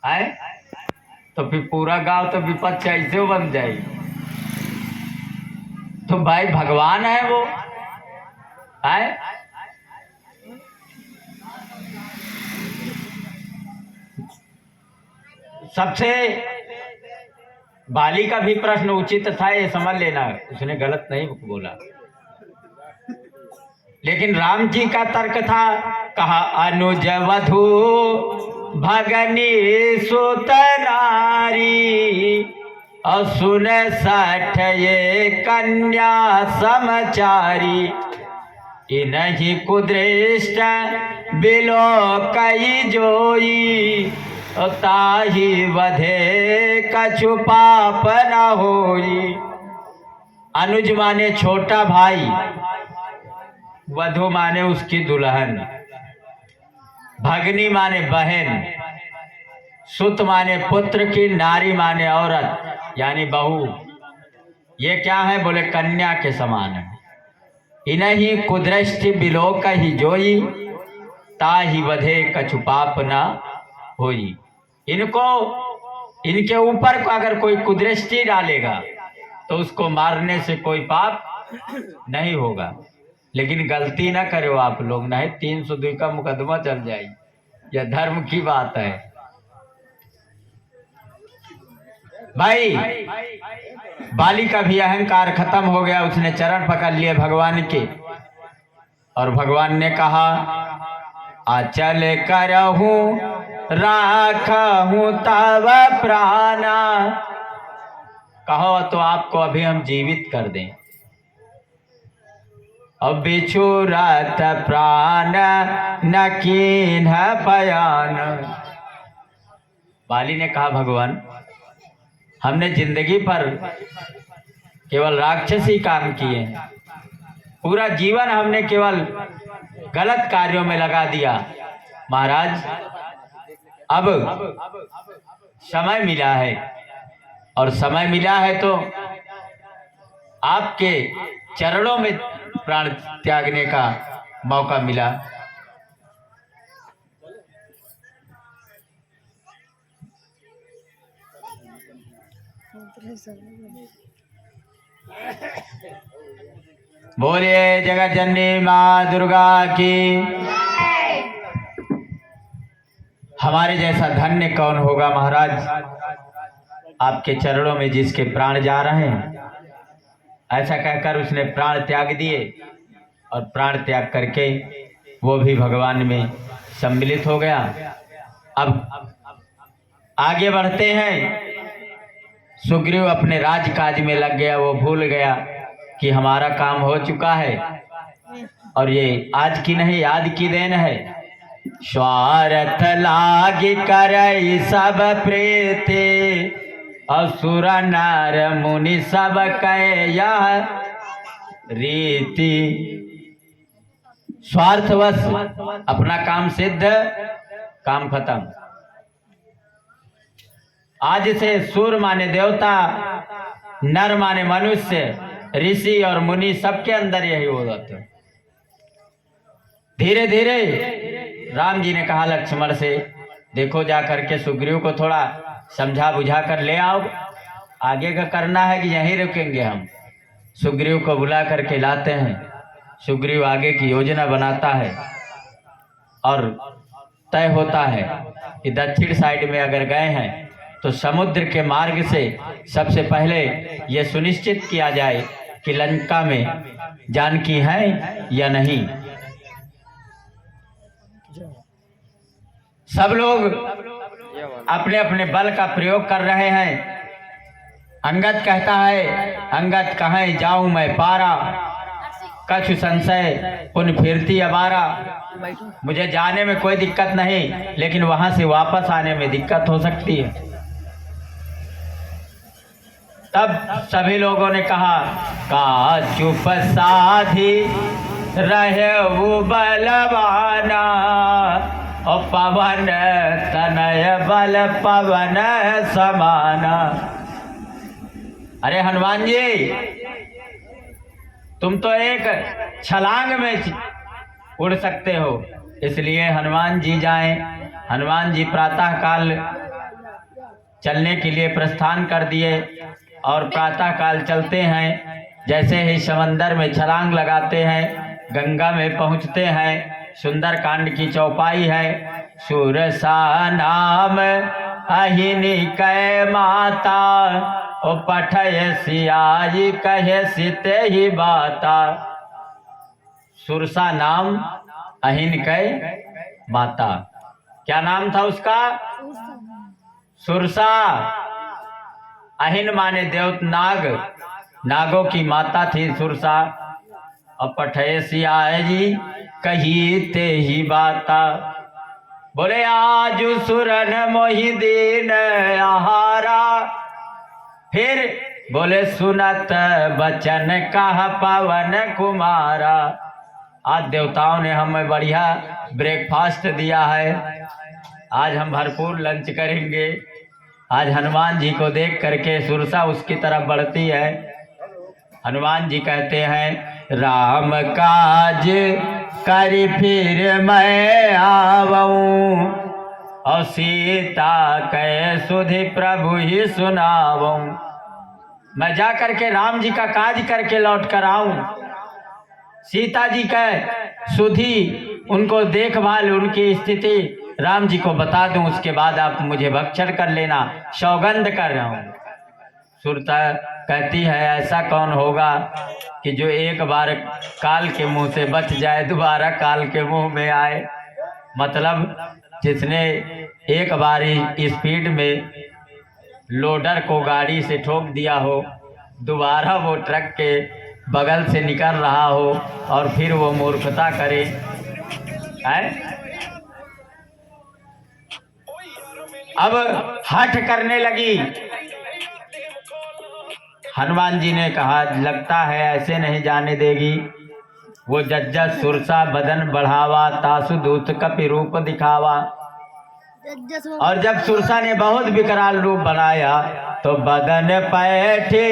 है तो फिर पूरा गांव तो विपक्ष ऐसे बन जाए। तो भाई भगवान है वो, है। सबसे बाली का भी प्रश्न उचित था, ये समझ लेना, उसने गलत नहीं बोला। लेकिन राम जी का तर्क था, कहा अनुज वधु भगनी सुत नारी, असुन सठ ये कन्या समचारी, इनहि कुदृष्ट बिलो कई जोई, ताहि वधे कछु पाप न होई। अनुज माने छोटा भाई, वधु माने उसकी दुल्हन, भगनी माने बहन, सुत माने पुत्र की, नारी माने औरत यानी बहू। ये क्या है? बोले कन्या के समान है। इनहि कुदृष्टि बिलोक ही जोई, ताहि वधे कछु पाप न होई। इनके ऊपर को अगर कोई कुदृष्टि डालेगा तो उसको मारने से कोई पाप नहीं होगा। लेकिन गलती ना करो आप लोग, नहीं 302 का मुकदमा चल जाएगी। यह धर्म की बात है भाई। बाली का भी अहंकार खत्म हो गया, उसने चरण पकड़ लिए भगवान के, और भगवान ने कहा अचल करहूं राखहूं तब प्राणा। कहो तो आपको अभी हम जीवित कर दें। अब बिछुरत प्राण न कीन्ह पयान। बाली ने कहा भगवान, हमने जिंदगी पर केवल राक्षसी काम किए, पूरा जीवन हमने केवल गलत कार्यों में लगा दिया। महाराज अब समय मिला है, और समय मिला है तो आपके चरणों में प्राण त्यागने का मौका मिला। बोलिए जगत जननी माँ दुर्गा की। हमारे जैसा धन्य कौन होगा महाराज, आपके चरणों में जिसके प्राण जा रहे हैं। ऐसा कहकर उसने प्राण त्याग दिए, और प्राण त्याग करके वो भी भगवान में सम्मिलित हो गया। अब आगे बढ़ते हैं। सुग्रीव अपने राजकाज में लग गया, वो भूल गया कि हमारा काम हो चुका है, और ये आज की नहीं याद की देन है। स्वार्थ लाग करई सब प्रीति, असुर नर मुनि सब कहे यह रीति। स्वार्थवश अपना काम सिद्ध, काम खत्म। आज से सुर माने देवता, नर माने मनुष्य, ऋषि और मुनि सबके अंदर यही होता है। धीरे धीरे राम जी ने कहा लक्ष्मण से, देखो जा करके सुग्रीव को थोड़ा समझा बुझा कर ले आओ, आगे का करना है कि यहीं रुकेंगे हम। सुग्रीव को बुला करके लाते हैं। सुग्रीव आगे की योजना बनाता है, और तय होता है कि दक्षिण साइड में अगर गए हैं तो समुद्र के मार्ग से सबसे पहले यह सुनिश्चित किया जाए कि लंका में जानकी है या नहीं। सब लोग अपने अपने बल का प्रयोग कर रहे हैं। अंगद कहता है, अंगद कहें जाऊं मैं पारा, कछु संशय पुन फिरती अबारा। मुझे जाने में कोई दिक्कत नहीं, लेकिन वहां से वापस आने में दिक्कत हो सकती है। तब सभी लोगों ने कहा, का चुप साधी रहे वो बलवाना, और पवन तनय बल पवन समाना। अरे हनुमान जी, तुम तो एक छलांग में उड़ सकते हो, इसलिए हनुमान जी जाएं। हनुमान जी प्रातः काल चलने के लिए प्रस्थान कर दिए और प्रातः काल चलते हैं। जैसे ही समंदर में छलांग लगाते हैं, गंगा में पहुंचते हैं। सुंदर कांड की चौपाई है, सुरसा नाम अहिनी कै माता, ओ पठय सियाई कहे सीते ही बाता। सुरसा नाम अहिन कै माता, क्या नाम था उसका? सुरसा। अहिन माने देवत नाग, नागों की माता थी सुरसा। और पठय सियाई कही ते ही बाता, बोले आज सुरन मोहि दीन आहारा। फिर बोले सुनत बचन कह पवन कुमारा। आज देवताओं ने हमें बढ़िया ब्रेकफास्ट दिया है, आज हम भरपूर लंच करेंगे। आज हनुमान जी को देख करके सुरसा उसकी तरफ बढ़ती है। हनुमान जी कहते हैं राम काज कर फिर मैं आवऊं, और सीता कै सुधि प्रभु ही सुनावऊं। मैं जा करके राम जी का काज करके लौट कर आऊं, सीता जी का सुधि उनको देखभाल उनकी स्थिति राम जी को बता दूं, उसके बाद आप मुझे भक्षण कर लेना, सौगंध कर रहा हूं। सुरता कहती है ऐसा कौन होगा कि जो एक बार काल के मुंह से बच जाए दोबारा काल के मुंह में आए। मतलब जिसने एक बार स्पीड में लोडर को गाड़ी से ठोक दिया हो, दोबारा वो ट्रक के बगल से निकल रहा हो और फिर वो मूर्खता करे है? अब हठ करने लगी। हनुमान जी ने कहा लगता है ऐसे नहीं जाने देगी। वो जज्जत सुरसा बदन बढ़ावा, तासु दूत कपि रूप दिखावा। और जब सुरसा ने बहुत विकराल रूप बनाया तो बदन पैठे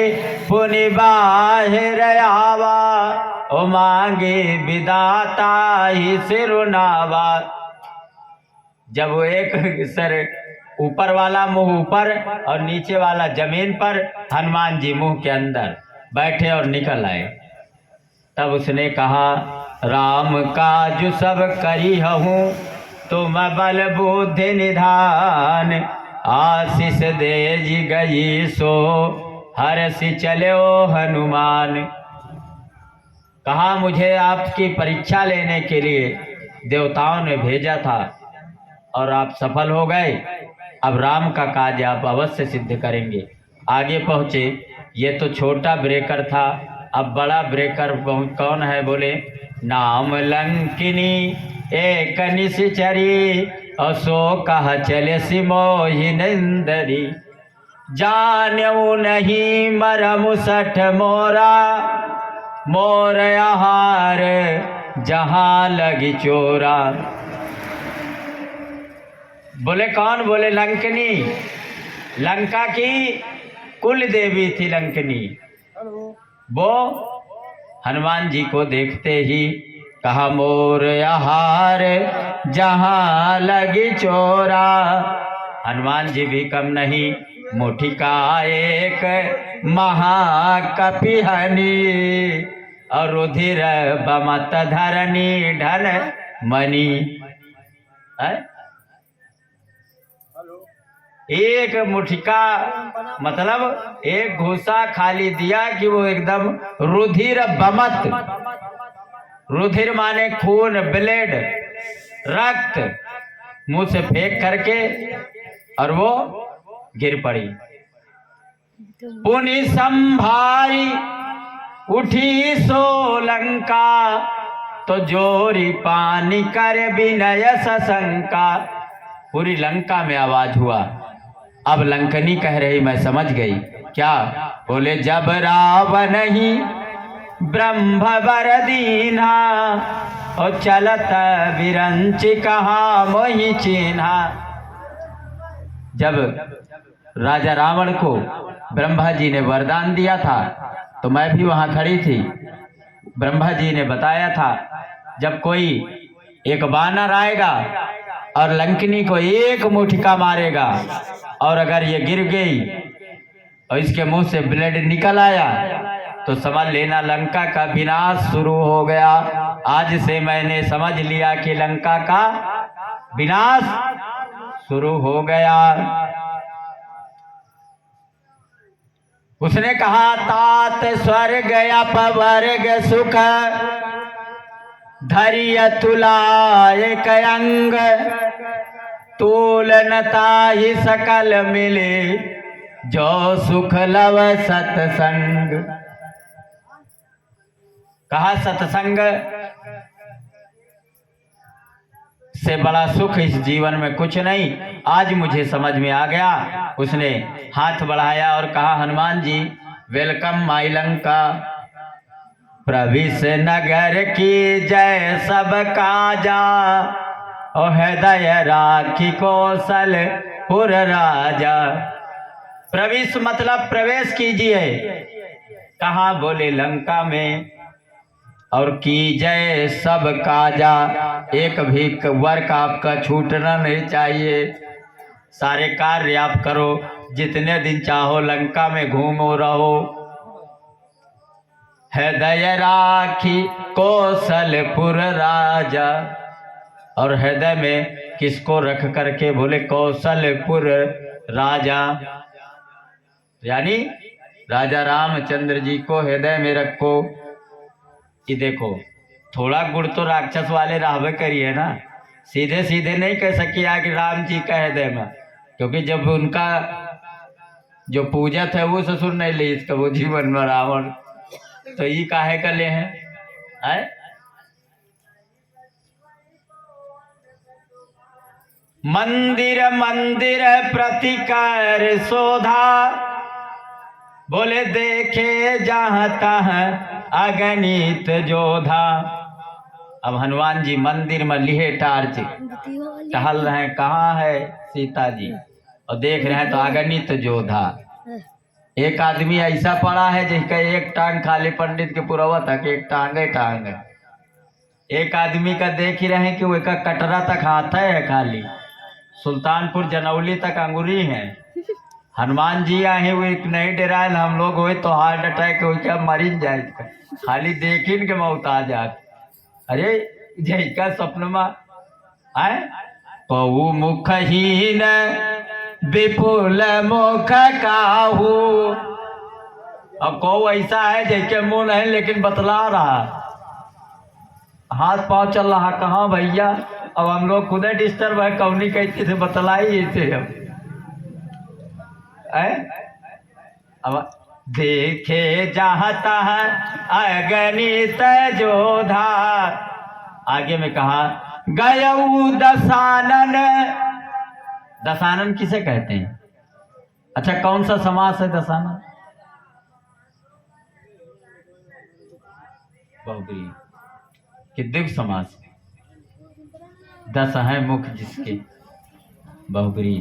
पुनि बाहिर आवा, ओ मांगे विदाता ही सिरुनावा। जब वो एक सर ऊपर वाला मुंह ऊपर और नीचे वाला जमीन पर, हनुमान जी मुंह के अंदर बैठे और निकल आए। तब उसने कहा राम काज सब करी हूँ, तुम बल बुद्धि निधान, आशीष दे जी गई सो हर्षि चले ओ हनुमान। कहा मुझे आपकी परीक्षा लेने के लिए देवताओं ने भेजा था और आप सफल हो गए। अब राम का काज आप अवश्य सिद्ध करेंगे। आगे पहुँचे। ये तो छोटा ब्रेकर था, अब बड़ा ब्रेकर कौन है? बोले नाम लंकिनी एक निश्चरी, असो कह चले सिमोहि नंदरी। जानऊ नहीं मरम सठ मोरा, मोर आहार जहाँ लगी चोरा। बोले कौन? बोले लंकनी, लंका की कुल देवी थी लंकनी। वो हनुमान जी को देखते ही कहा मोर आहार जहाँ लगी चोरा। हनुमान जी भी कम नहीं, मुठी का एक महाकपिहनी, और रुधिर बमत धरनी ढल मणि। एक मुठिका मतलब एक घूसा खाली दिया कि वो एकदम रुधिर बमत, रुधिर माने खून, ब्लेड, रक्त, मुंह से फेंक करके और वो गिर पड़ी। पुनि संभारी उठी सो लंका, तो जोरी पानी कर विनय सशंका। पूरी लंका में आवाज हुआ। अब लंकनी कह रही मैं समझ गई। क्या? बोले जब रावण ही ब्रह्मवर दीना, और चलत विरंच कहा मोहि चिन्हा। जब राजा रावण को ब्रह्मा जी ने वरदान दिया था तो मैं भी वहां खड़ी थी। ब्रह्मा जी ने बताया था जब कोई एक वानर आएगा और लंकिनी को एक मुठिका मारेगा और अगर ये गिर गई और इसके मुंह से ब्लड निकल आया तो समझ लेना लंका का विनाश शुरू हो गया। आज से मैंने समझ लिया कि लंका का विनाश शुरू हो गया। उसने कहा तात स्वर्ग अपवर्ग सुख धैर्य तुला एक अंग तूलनता ही सकल मिले जो सुख लव सत्संग। कहा सत्संग से बड़ा सुख इस जीवन में कुछ नहीं। आज मुझे समझ में आ गया। उसने हाथ बढ़ाया और कहा हनुमान जी वेलकम माई लंका प्रविश नगर की जय सब काजा ओ हृदय राखी कौशलपुर राजा। प्रवेश मतलब प्रवेश कीजिए। कहा बोले लंका में और की जय सब काजा। एक भी वर्क आपका छूटना नहीं चाहिए। सारे कार्य आप करो जितने दिन चाहो लंका में घूमो रहो। हृदय राखी कौशलपुर राजा और हृदय में किसको रख करके बोले कौशलपुर राजा यानी राजा रामचंद्र जी को हृदय में रखो। कि देखो थोड़ा गुण तो राक्षस वाले राहवे करिए ना। सीधे सीधे नहीं कह सकिया कि राम जी का हृदय में, क्योंकि जब उनका जो पूजक है वो ससुर नहीं ले इसका वो जीवन में रावण तो ये काहे का ले हैं। मंदिर मंदिर प्रतिकर शोधा बोले देखे जहां तहां अगणित जोधा। अब हनुमान जी मंदिर में लिहे टार्च टहल रहे हैं कहाँ है सीता जी और देख रहे हैं तो अगणित जोधा। एक आदमी ऐसा पड़ा है जिसका एक टांग खाली पंडित के पुरवा तक एक टांग है। एक आदमी का देख ही रहे कि वो एक कटरा तक हाथ है खाली सुल्तानपुर जनौली तक अंगूरी है। हनुमान जी आए हुए नहीं डराए हम लोग हुए तो हार्ट अटैक हो क्या मरी जाए खाली देखिन के मौत आ जात। अरे जय का सपन में आए पऊ मुखहीन विपुल मुख काहू। अब को ऐसा है जैसे मुंह नहीं लेकिन बतला रहा हाथ पांव चल रहा कहाँ भैया। अब हम लोग खुद डिस्टर्ब है कौनी कैसे से बतलाई ऐसे अब देखे जाता है अगणित जोधा। आगे में कहा गयऊ दशानन। दशानन किसे कहते हैं? अच्छा कौन सा समास है दशानन? बहुब्री कि द्विग समास। दस है मुख जिसके बहुब्री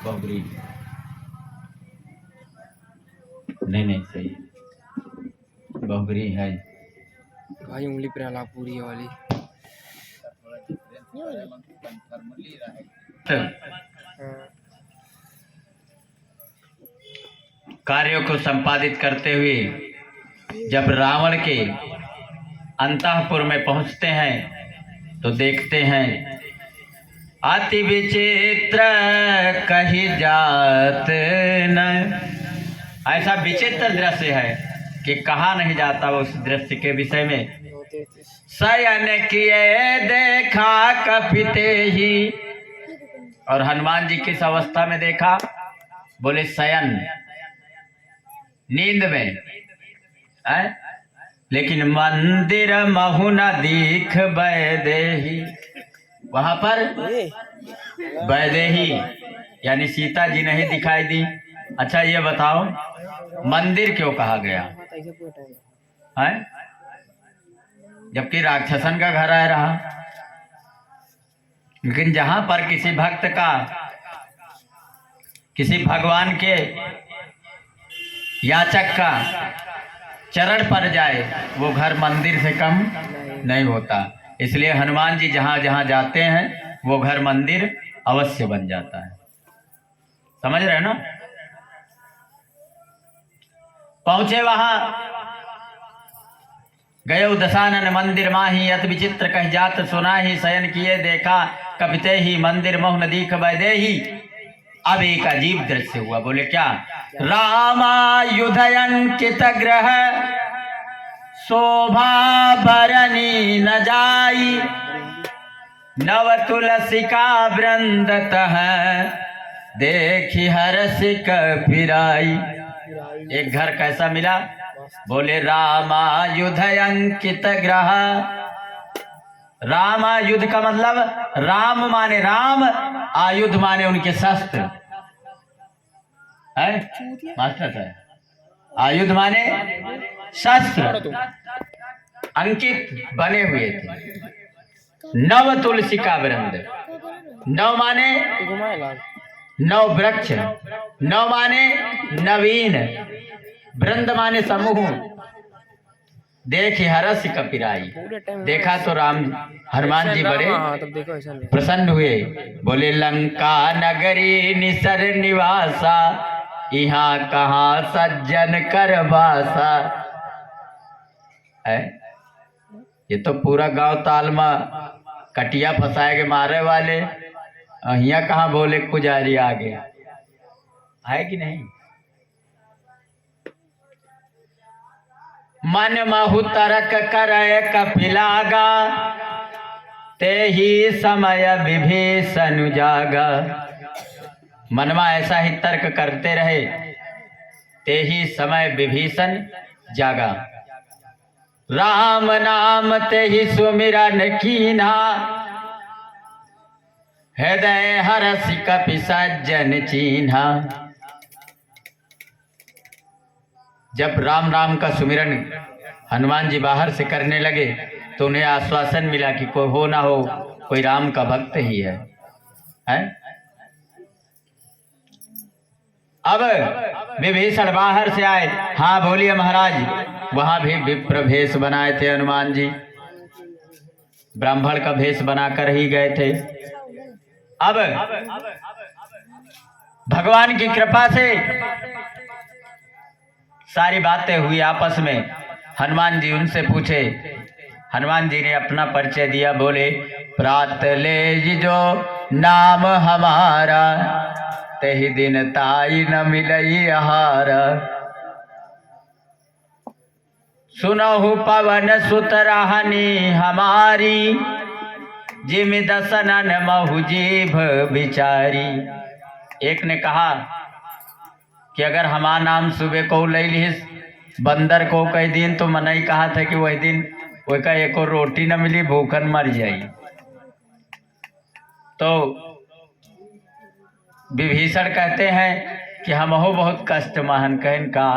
बहुब्री नहीं सही बहुब्री है भाई उंगली पर अला पूरी वाली। कार्यों को संपादित करते हुए जब रावण के अंतःपुर में पहुंचते हैं तो देखते हैं अति विचित्र कही जात न। ऐसा विचित्र दृश्य है कि कहा नहीं जाता उस दृश्य के विषय में। शयन किए देखा कपिते ही। और हनुमान जी किस अवस्था में देखा? बोले शयन नींद में है। लेकिन मंदिर महु न दीख वैदेही। वहां पर वैदेही यानी सीता जी नहीं दिखाई दी। अच्छा ये बताओ मंदिर क्यों कहा गया है? जबकि राक्षसन का घर आया रहा। लेकिन जहां पर किसी भक्त का किसी भगवान के याचक का चरण पर जाए वो घर मंदिर से कम नहीं होता। इसलिए हनुमान जी जहां जहां जाते हैं वो घर मंदिर अवश्य बन जाता है। समझ रहे ना। पहुंचे वहां, गयो दशानन मंदिर माही, अति विचित्र कह जात सुनाही, शयन किए देखा कपिते ही, मंदिर मोह नदीख वैदेही। अब एक अजीब दृश्य हुआ। बोले क्या? रामायुधयंकित ग्रह, शोभा बरनी न जाई, नव तुलसिका वृंदतः, देखी हरसिक फिराई। एक घर कैसा मिला? बोले रामायुधयंकित ग्रह। रामायुध का मतलब राम माने राम, आयुध माने उनके शस्त्र है मास्टर साहब। आयुध माने शस्त्र, अंकित बने हुए थे। नव तुलसिका वृंद, नव माने नव वृक्ष, नव माने नवीन, वृंद माने समूह। देखी हरस कपिराई, देखा तो राम हनुमान जी बड़े प्रसन्न हुए। बोले लंका नगरी निसर निवासा, यहाँ कहाँ सज्जन कर वासा। है ये तो पूरा गांव तालमा कटिया फंसाए के मारे वाले, यहाँ कहाँ बोले पुजारी आगे है कि नहीं। मन महु तरक करे कपिलागा, ते ही समय विभीषण जागा। मनमा ऐसा ही तर्क करते रहे, ते ही समय विभीषण जागा। राम नाम ते ही सुमिरन कीन्हा, हृदय हरस कपि सज्जन चीन्हा। जब राम राम का सुमिरन हनुमान जी बाहर से करने लगे तो उन्हें आश्वासन मिला कि कोई हो ना हो, कोई राम का भक्त ही है? अब विभीषण बाहर से आए। हाँ बोलिए महाराज। वहां भी विप्र भेष बनाए थे हनुमान जी, ब्राह्मण का भेष बनाकर ही गए थे। अब भगवान की कृपा से सारी बातें हुई आपस में। हनुमान जी उनसे पूछे, हनुमान जी ने अपना परिचय दिया। बोले प्रात ले जो नाम हमारा, तेहि दिन ताई न मिलई आहार। सुनहु पवन सुत रहनी हमारी, जिम दसनन महु जीभ बिचारी। एक ने कहा कि अगर हमारा नाम सुबह को ले लिस बंदर को कई दिन, तो मना ही कहा था कि वही दिन वही का एक और रोटी न मिली, भूखन मर जाई। तो विभीषण कहते हैं कि हम हो बहुत कष्ट महन कहन का।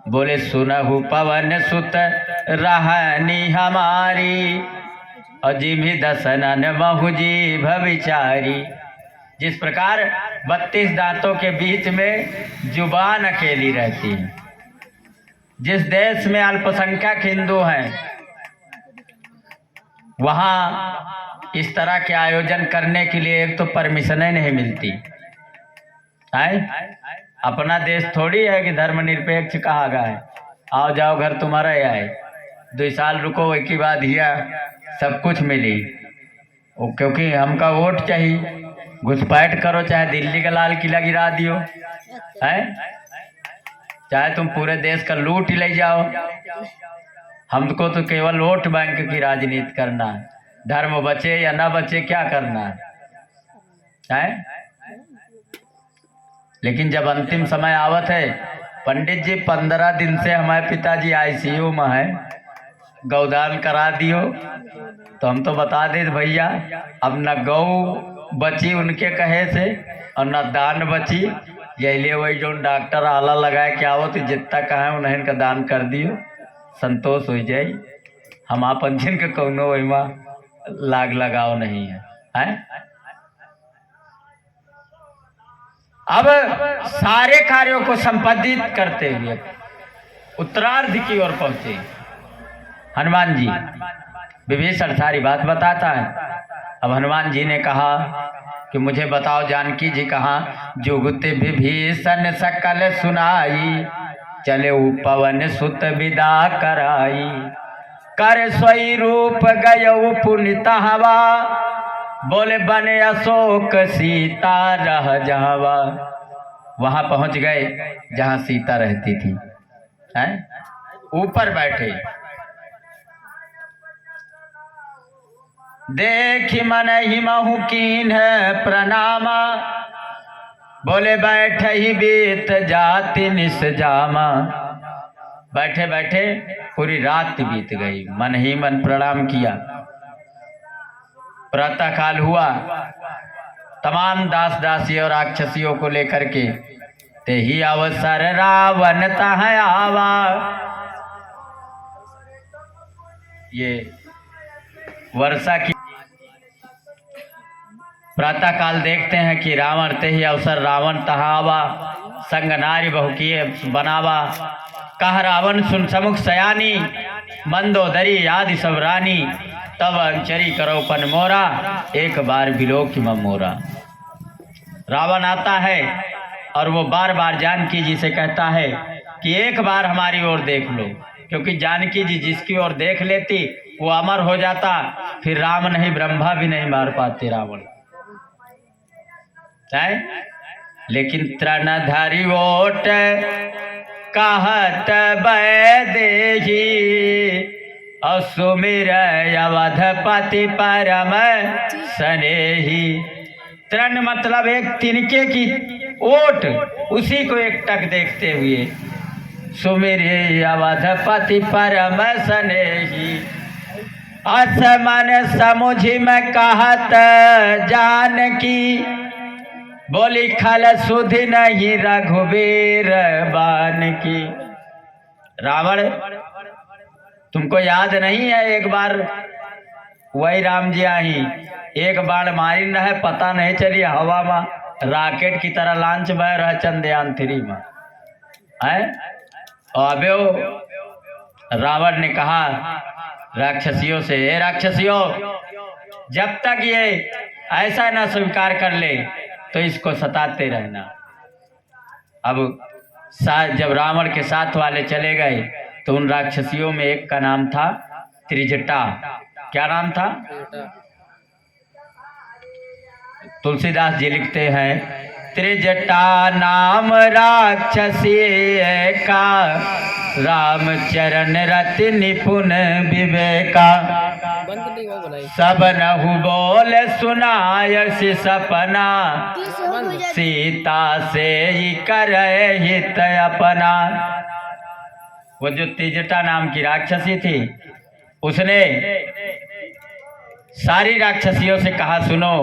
बोले सुनहु पवन सुत रहनी हमारी, और जिमी दसनन महु जीभ बिचारी। जिस प्रकार 32 दांतों के बीच में जुबान अकेली रहती है। जिस देश में अल्पसंख्यक हिंदू हैं, वहां इस तरह के आयोजन करने के लिए एक तो परमिशनें नहीं मिलती है। अपना देश थोड़ी है कि धर्मनिरपेक्ष कहा गया है, आओ जाओ घर तुम्हारा ही आए, 2 साल रुको एक ही बात हिया सब कुछ मिली। क्योंकि हमका वोट चाहिए, घुसपैठ करो चाहे दिल्ली का लाल किला गिरा दियो है, चाहे तुम पूरे देश का लूट ले जाओ, हमको तो केवल वोट बैंक की राजनीति करना है। धर्म बचे या ना बचे क्या करना है? लेकिन जब अंतिम समय आवत है, पंडित जी 15 दिन से हमारे पिताजी आईसीयू में है, गौदान करा दियो। तो हम तो बता दे भैया, अब न गौ बची उनके कहे से और न दान बची, यही वही जो डॉक्टर आला लगाए क्या हो, तो जितना कहे उन्हें का दान कर दियो, संतोष हो जाए। हम अपन जिनके कौनो वही लाग लगाओ नहीं है। अब सारे कार्यों को संपादित करते हुए उत्तरार्ध की ओर पहुंचे हनुमान जी। विभीषण सारी बात बताता है। अब हनुमान जी ने कहा कि मुझे बताओ जानकी जी कहाँ। जुगत विभीषण सकल सुनाई, चले पवन सुत विदा कराई। कर सोई रूप गयऊ पुनितहवा, बोले बने अशोक सीता रह जावा। वहां पहुंच गए जहां सीता रहती थी, हैं? ऊपर बैठे। देखी मन ही महु कीन है प्रणामा, बोले बैठ ही बीत जाति निस जामा। बैठे बैठे पूरी रात बीत गई, मन ही मन प्रणाम किया। प्रातः काल हुआ, तमाम दास दासियों और राक्षसियों को लेकर के ते ही अवसर रावण तह आवा। ये वर्षा की प्रातः काल देखते हैं कि रावण ते ही अवसर रावण तह आवा, संग नारी बहु किए बनावा। कह रावण सुन समुख सयानी, मंदोदरी आदि सब रानी। तब अंचरी करो पन मोरा, एक बार बिलोक मम मोरा। रावण आता है और वो बार बार जानकी जी से कहता है कि एक बार हमारी ओर देख लो, क्योंकि जानकी जी जिसकी ओर देख लेती वो अमर हो जाता, फिर राम नहीं ब्रह्मा भी नहीं मार पाते रावण है। लेकिन तृणधारी ओट कहत बैदेही, असुमिर अवधपति परम स्नेही। तृण मतलब एक तिनके की ओट, उसी को एक टक देखते हुए सुमिर अवधपति परम स्नेही। असमन समुझी में कहत जानकी, बोली खल सुधि नहीं रघुवीर बान की। रावण तुमको याद नहीं है, एक बार वही राम जी आई, एक बाण मारी न है, पता नहीं चली हवा में रॉकेट की तरह लॉन्च बह रहा चंद्रयान 3 में है। और अबे रावण ने कहा राक्षसियों से, हे राक्षसियों, जब तक ये ऐसा ना स्वीकार कर ले तो इसको सताते रहना। अब जब रावण के साथ वाले चले गए तो उन राक्षसियों में एक का नाम था त्रिजटा। क्या नाम था? तुलसीदास जी लिखते हैं, त्रिजटा नाम राक्षसी का, रामचरण रति निपुण विवेका। सब नहु बोल सुनाय सपना, सीता से ही करे हित अपना। वो जो त्रिजटा नाम की राक्षसी थी, उसने सारी राक्षसियों से कहा, सुनो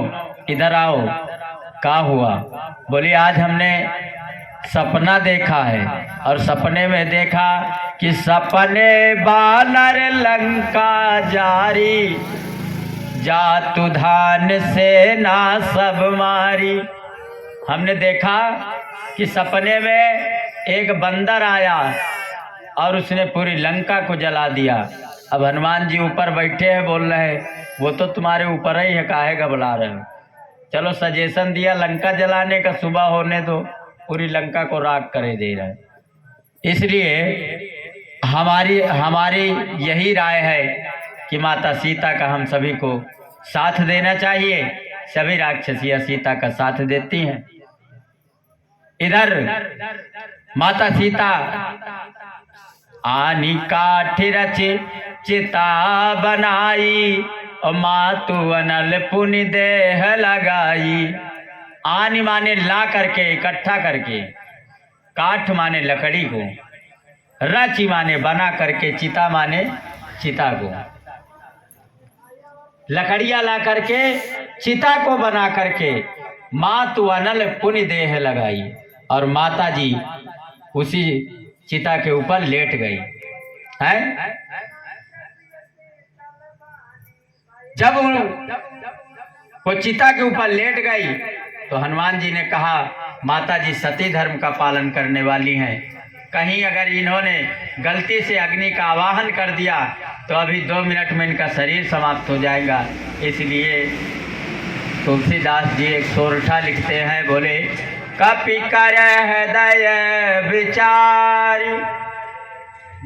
इधर आओ, क्या हुआ? बोली आज हमने सपना देखा है, और सपने में देखा कि सपने बानर लंका जारी, जातु धान सेना सब मारी। हमने देखा कि सपने में एक बंदर आया और उसने पूरी लंका को जला दिया। अब हनुमान जी ऊपर बैठे हैं, बोल रहे हैं वो तो तुम्हारे ऊपर ही है, काहे घबरा रहे हो? चलो सजेशन दिया लंका जलाने का, सुबह होने दो, पूरी लंका को राख करे दे रहे हैं। इसलिए हमारी यही राय है कि माता सीता का हम सभी को साथ देना चाहिए। सभी राक्षसियां सीता का साथ देती हैं। इधर माता सीता आनी काठी रची चिता बनाई, और मातु अनल पुनि देह लगाई। आनी माने ला करके, इकट्ठा करके, काठ माने लकड़ी को, रची माने बना करके, चिता माने चिता को, लकड़ियां ला करके चिता को बना करके मातु अनल पुनि देह लगाई, और माता जी उसी चिता के ऊपर लेट गई है। जब वो चिता के ऊपर लेट गई तो हनुमान जी ने कहा, माता जी सती धर्म का पालन करने वाली हैं, कहीं अगर इन्होंने गलती से अग्नि का आवाहन कर दिया तो अभी 2 मिनट में इनका शरीर समाप्त हो जाएगा। इसलिए तुलसीदास जी एक सोरठा लिखते हैं, बोले कपि कर हृदय विचार,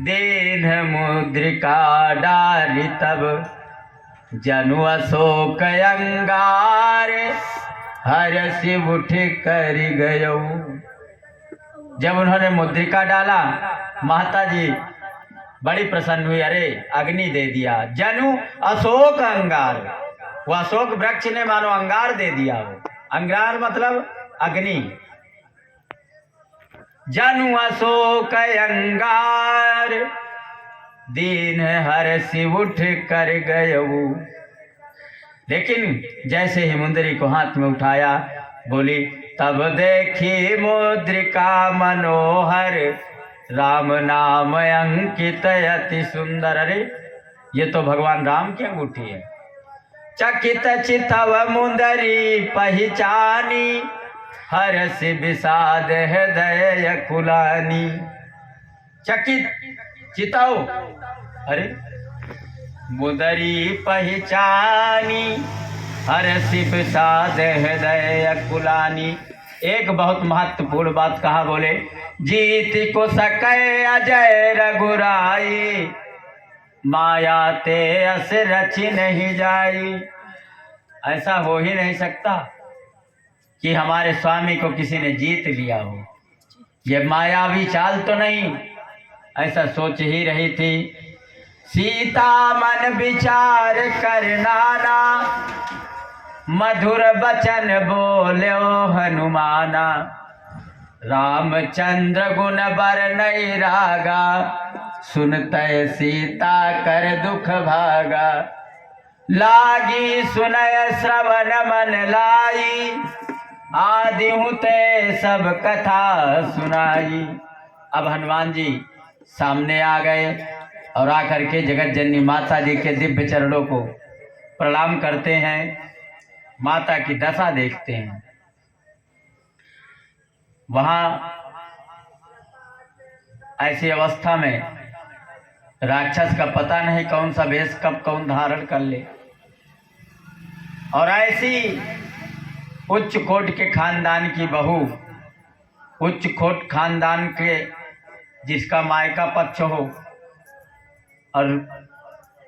दीन मुद्रिका डाली तब, जनु अशोक अंगार, हर्षि उठ कर गयो। जब उन्होंने मुद्रिका डाला, माता जी बड़ी प्रसन्न हुई, अरे अग्नि दे दिया। जनु अशोक अंगार, वो अशोक वृक्ष ने मानो अंगार दे दिया। वो अंगार मतलब अग्नि। जनु अशोक अंगार, दीन हर्षि उठ कर गयो। लेकिन जैसे ही मुंदरी को हाथ में उठाया, बोली तब देखी मुद्रिका मनोहर, राम नाम अंकित अति सुंदर। अरे ये तो भगवान राम की अंगूठी है। चकित चितव मुंदरी पहचानी, हर्ष विषाद हृदय कुलानी। चकित चितव, अरे मुंदरी पहचानी, हर्ष विषाद हृदय कुलानी। एक बहुत महत्वपूर्ण बात कहा, बोले जीत को सकै अजय रघुराई, माया ते अस रचि नहीं जाई। ऐसा हो ही नहीं सकता कि हमारे स्वामी को किसी ने जीत लिया हो, ये मायावी चाल तो नहीं। ऐसा सोच ही रही थी। सीता मन विचार कर नाना, मधुर बचन बोल्यो हनुमाना। रामचंद्र गुण बर नहीं रागा, सुनते सीता कर दुख भागा। लागी सुनय श्रवण मन लाई, आदि हुते सब कथा सुनाई। अब हनुमान जी सामने आ गए और आकर के जगत जननी माता जी के दिव्य चरणों को प्रणाम करते हैं, माता की दशा देखते हैं। वहां ऐसी अवस्था में राक्षस का पता नहीं कौन सा वेश कब कौन धारण कर ले, और ऐसी उच्च कोट के खानदान की बहू, उच्च कोट खानदान के जिसका मायका पक्ष हो, और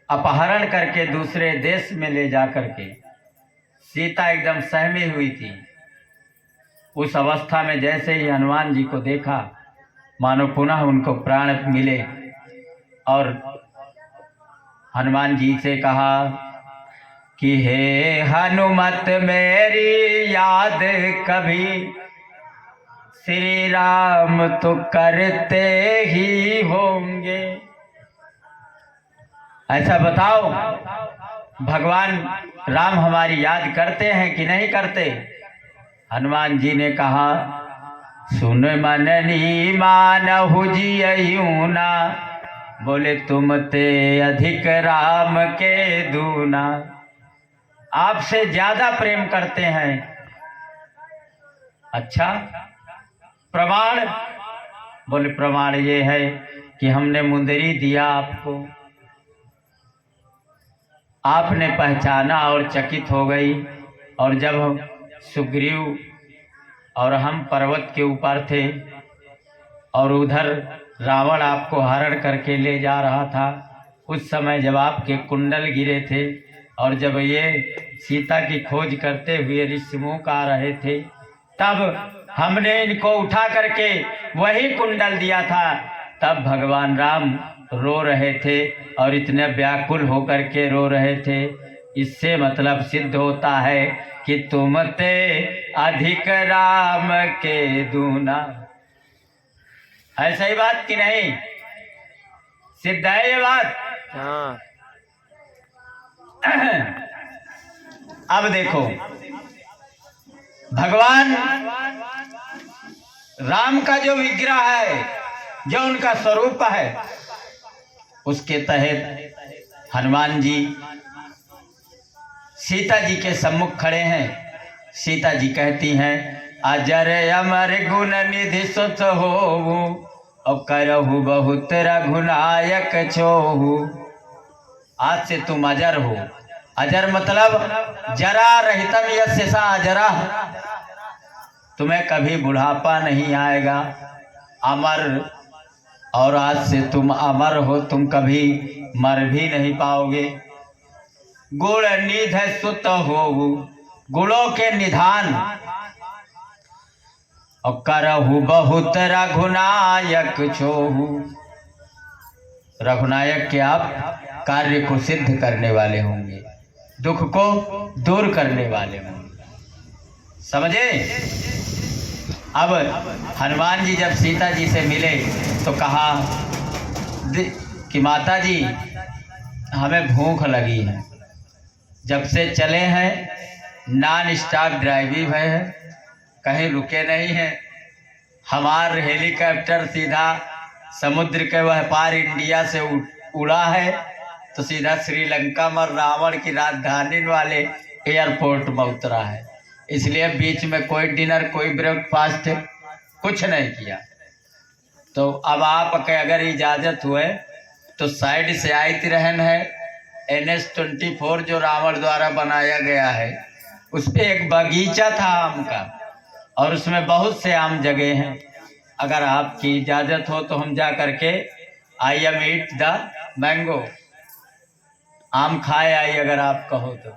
अपहरण करके दूसरे देश में ले जा करके सीता एकदम सहमी हुई थी। उस अवस्था में जैसे ही हनुमान जी को देखा, मानो पुनः उनको प्राण मिले, और हनुमान जी से कहा कि हे हनुमत मेरी याद कभी, श्री राम तो करते ही होंगे। ऐसा बताओ, भगवान राम हमारी याद करते हैं कि नहीं करते? हनुमान जी ने कहा सुन मननी मानहु जियहु ना, बोले तुम ते अधिक राम के दूना। आपसे ज्यादा प्रेम करते हैं। अच्छा, प्रमाण? बोले प्रमाण ये है कि हमने मुंदरी दिया आपको, आपने पहचाना और चकित हो गई। और जब सुग्रीव और हम पर्वत के ऊपर थे और उधर रावण आपको हरण करके ले जा रहा था, उस समय जब आपके कुंडल गिरे थे और जब ये सीता की खोज करते हुए ऋषिमुख आ रहे थे, तब हमने इनको उठा करके वही कुंडल दिया था। तब भगवान राम रो रहे थे और इतने व्याकुल होकर के रो रहे थे। इससे मतलब सिद्ध होता है कि तुम ते अधिक राम के दूना। है सही बात कि नहीं? सिद्ध है ये बात? हाँ। अब देखो, भगवान राम का जो विग्रह है, जो उनका स्वरूप है, उसके तहत हनुमान जी सीता जी के सम्मुख खड़े हैं। सीता जी कहती हैं अजर अमर गुण निधि सुत होवु, और करहु बहुत रघुनायक छोहु। आज से तुम अजर हो, अजर मतलब जरा रहितम यस्य सा अजरा, तुम्हें कभी बुढ़ापा नहीं आएगा, अमर, और आज से तुम अमर हो, तुम कभी मर भी नहीं पाओगे। गुण निध सुत हो, गुणों के निधान, और करहु बहुत रघुनायक छोहु, रघुनायक के आप कार्य को सिद्ध करने वाले होंगे, दुख को दूर करने वाले होंगे। समझे? अब हनुमान जी जब सीता जी से मिले तो कहा कि माता जी हमें भूख लगी है, जब से चले हैं नॉन स्टॉप ड्राइविंग भय है, कहीं रुके नहीं हैं। हमार हेलीकॉप्टर सीधा समुद्र के वह पार इंडिया से उड़ा है तो सीधा श्रीलंका में रावण की राजधानी वाले एयरपोर्ट में उतरा है, इसलिए बीच में कोई डिनर कोई ब्रेकफास्ट कुछ नहीं किया। तो अब आपके अगर इजाज़त हुए तो साइड से आयत रहन है NH-24 जो रावण द्वारा बनाया गया है, उस पर एक बगीचा था आम का और उसमें बहुत से आम जगह हैं। अगर आपकी इजाज़त हो तो हम जा करके I am eat the mango, आम खाए आई अगर आप कहो तो।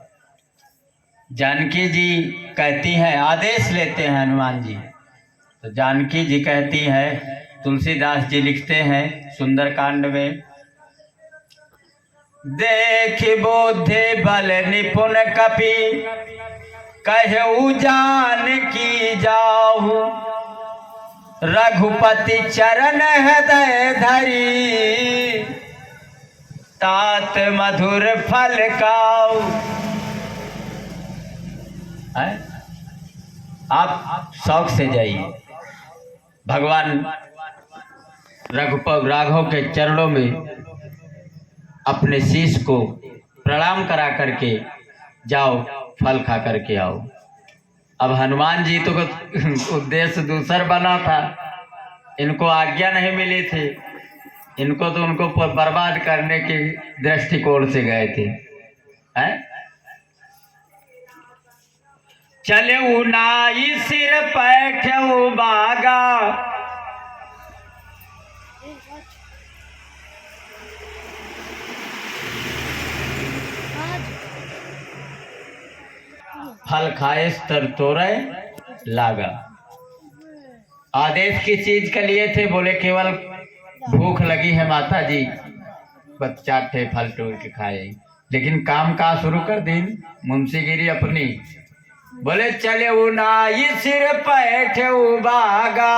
जानकी जी कहती हैं, आदेश लेते हैं हनुमान जी, तो जानकी जी कहती हैं, तुलसीदास जी लिखते हैं सुंदरकांड में, देख बोधे बल निपुण कपि, कहु जानकी जाहु, रघुपति चरण हृदय धरी, तात मधुर फल खाऊ। आप शौक से जाइए, भगवान राघव के चरणों में अपने शीश को प्रणाम करा करके जाओ, फल खा करके आओ। अब हनुमान जी तो उद्देश्य दूसर बना था, इनको आज्ञा नहीं मिली थी, इनको तो उनको बर्बाद करने के दृष्टिकोण से गए थे। हैं? चले नाई सिर पैठऊ बागा, फल खाए तर तोरे लागा। आदेश किस चीज के लिए थे? बोले केवल भूख लगी है माता जी, बच्चा थे फल तोड़ के खाए, लेकिन काम का शुरू कर दी मुंशीगिरी अपनी। बोले चले नाई सिर पैठ बागा,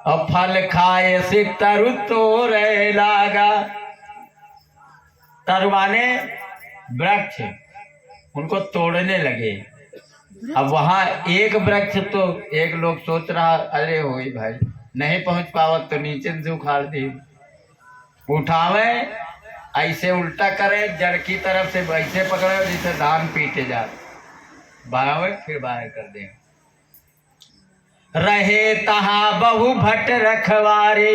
और फल खाए से तरु तोरे लागा। तरवाने वृक्ष, उनको तोड़ने लगे। अब वहां एक वृक्ष तो एक लोग सोच रहा, अरे होई भाई नहीं पहुंच पावत तो नीचे से उखाड़ दी, उठावे ऐसे उल्टा करे, जड़ की तरफ से ऐसे पकड़े जैसे धान पीटे जा, बावे फिर बाहर कर दे। रहे तहा बहु भट रखवारे,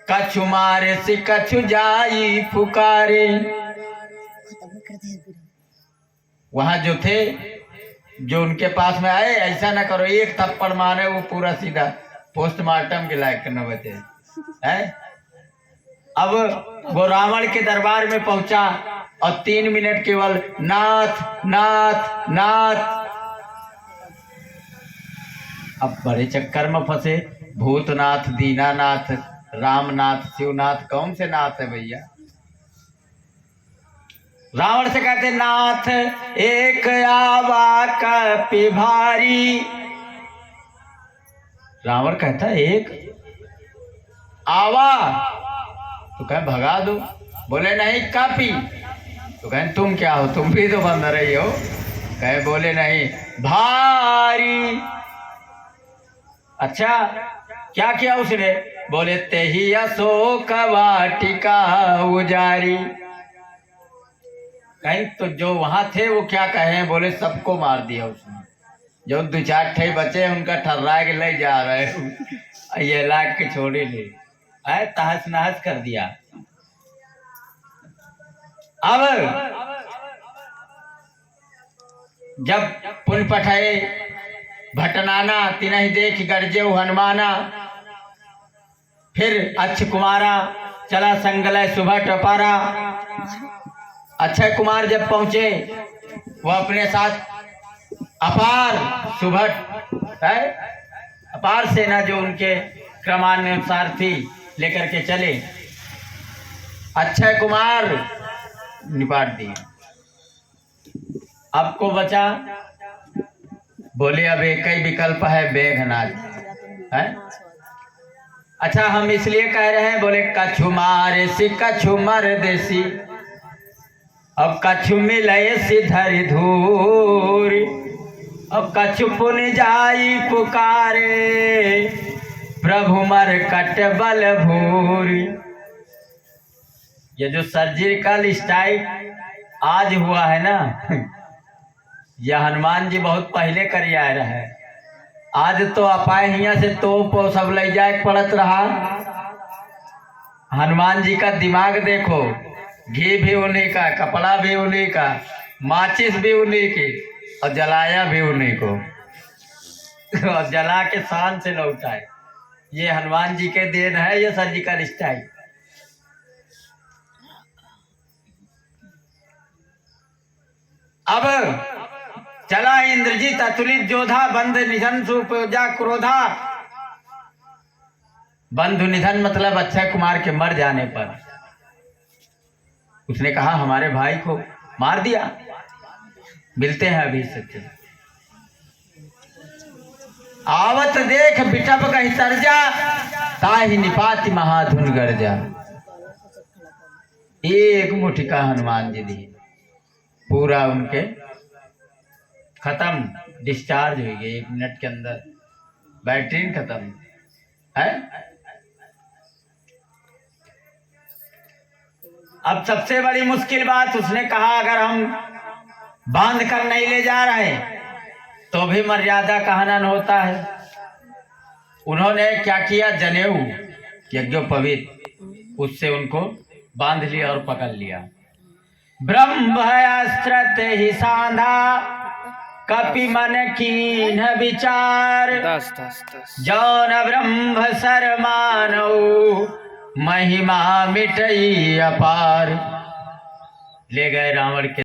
कछु मारे से कछु जाई पुकारे। वहां जो थे, जो उनके पास में आए, ऐसा ना करो एक थप्पड़ मारे वो पूरा सीधा पोस्टमार्टम के लायक न बचे है। अब वो रावण के दरबार में पहुंचा और 3 मिनट केवल नाथ नाथ नाथ। अब बड़े चक्कर में फंसे, भूतनाथ, दीनानाथ, रामनाथ, शिवनाथ, कौन से नाथ है भैया? रावण से कहते नाथ एक आवा कपि भारी। रावण कहता एक आवा, तो कहे भगा दो। बोले नहीं कपि, तो कहे तुम क्या हो, तुम भी तो बंद रही हो। कहे बोले नहीं भारी। अच्छा क्या किया उसने? बोले तेही अशोक वाटिका उजारी। कहीं तो जो वहां थे वो क्या कहे? बोले सबको मार दिया उसने, जो 2-4 ठे बचे उनका ठर्रा के ले जा रहे, ये लाख के छोड़े ले आए, तहस नहस कर दिया। अब जब पुन पठे भटनाना तिनहि देख गरजेउ हनुमाना। फिर अक्ष कुमारा चला संगलय सुभट पारा। अक्षय कुमार जब पहुंचे वह अपने साथ अपार सुभट है, अपार सेना जो उनके क्रमानुसार थी लेकर के चले। अक्षय कुमार निपाट दिए। आपको बचा, बोले अब एक ही विकल्प है, मेघनाद है। अच्छा, हम इसलिए कह रहे हैं, बोले कछु मारे सी कछु मर देसी, अब कछु मिलए सिधरि धूर, अब कछु पुन जाई पुकारे, प्रभु मर कट बल भूरी। ये जो सर्जिकल स्ट्राइक आज हुआ है ना, यह हनुमान जी बहुत पहले करिए आए रहे। आज तो अपाय हिया से तोप सब ले जाए पड़त रहा। हनुमान जी का दिमाग देखो, घी भी उन्हीं का, कपड़ा भी उन्हीं का, माचिस भी उन्हीं की, और जलाया भी उन्हीं को, और जला के शान से लौटाए। ये हनुमान जी के देन है, ये सर्जिकल स्ट्राइक। अब चला इंद्रजीत अतुलित जोधा, बंधु निधन सुपजा क्रोधा। बंधु निधन मतलब अक्षय कुमार के मर जाने पर उसने कहा हमारे भाई को मार दिया। मिलते हैं अभी सत्य। आवत देख बिटप कही सर्जा, ताहि निपाति महाधुन गर्जा। एक मुठिका हनुमान जी दी, पूरा उनके खत्म, डिस्चार्ज हो गई 1 मिनट के अंदर, बैटरी खत्म है। अब सबसे बड़ी मुश्किल बात उसने कहा, अगर हम बांध कर नहीं ले जा रहे तो भी मर्यादा का हनन होता है। उन्होंने क्या किया, जनेऊ यज्ञोपवीत उससे उनको बांध लिया और पकड़ लिया। ब्रह्मस्त्रत ही सांधा, कपि मन कीन्ह विचार, जौन ब्रह्म सर मानऊ, महिमा मिटई अपार। ले गए रावण के